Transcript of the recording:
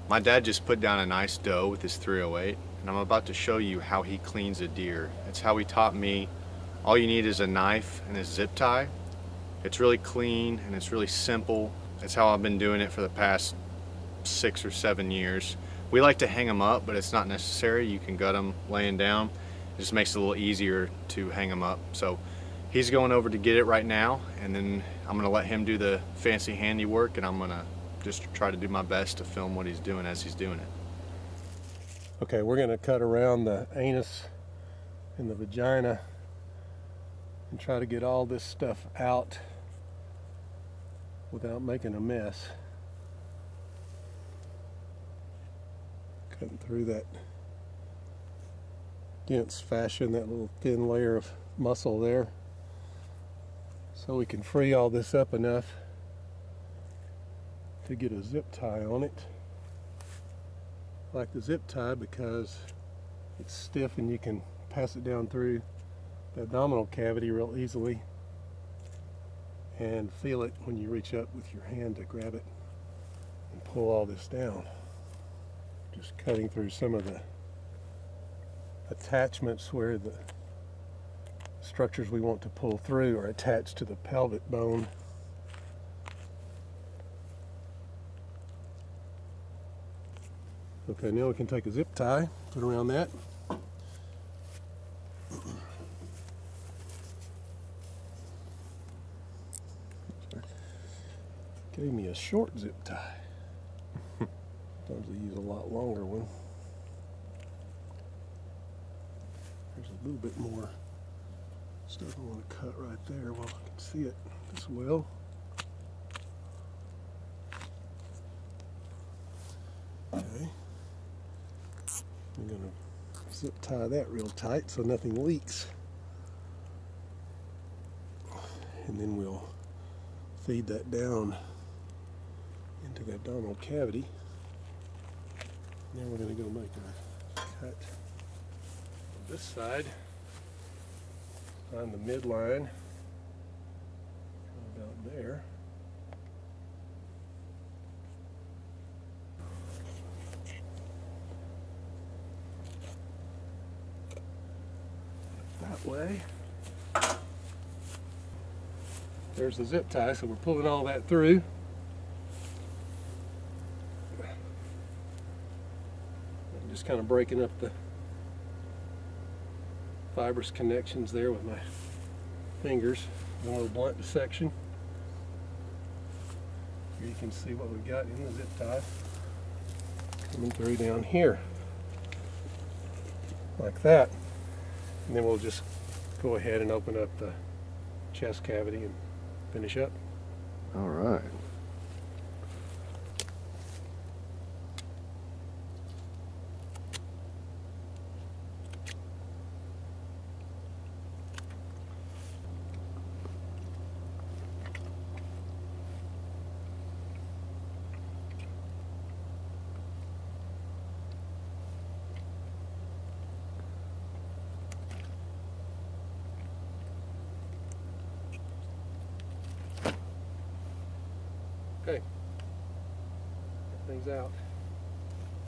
My dad just put down a nice doe with his 308, and I'm about to show you how he cleans a deer. It's how he taught me. All you need is a knife and a zip tie. It's really clean and it's really simple. It's how I've been doing it for the past 6 or 7 years. We like to hang them up, but it's not necessary. You can gut them laying down. It just makes it a little easier to hang them up. So he's going over to get it right now, and then I'm gonna let him do the fancy handiwork, and I'm gonna just try to do my best to film what he's doing as he's doing it. Okay, we're going to cut around the anus and the vagina and try to get all this stuff out without making a mess. Cutting through that dense fascia, that little thin layer of muscle there, so we can free all this up enough to get a zip tie on it. I like the zip tie because it's stiff and you can pass it down through the abdominal cavity real easily and feel it when you reach up with your hand to grab it and pull all this down. Just cutting through some of the attachments where the structures we want to pull through are attached to the pelvic bone. Okay, now we can take a zip tie, put around that. Gave me a short zip tie. Sometimes I use a lot longer one. There's a little bit more stuff I want to cut right there while I can see it as well. Okay. I'm going to zip tie that real tight so nothing leaks. And then we'll feed that down into the abdominal cavity. Now we're going to go make a cut on this side. Find the midline about there. That way. There's the zip tie, so we're pulling all that through. I'm just kind of breaking up the fibrous connections there with my fingers. A little blunt dissection. Here you can see what we've got in the zip tie coming through down here, like that. And then we'll just go ahead and open up the chest cavity and finish up. All right. Okay, things out.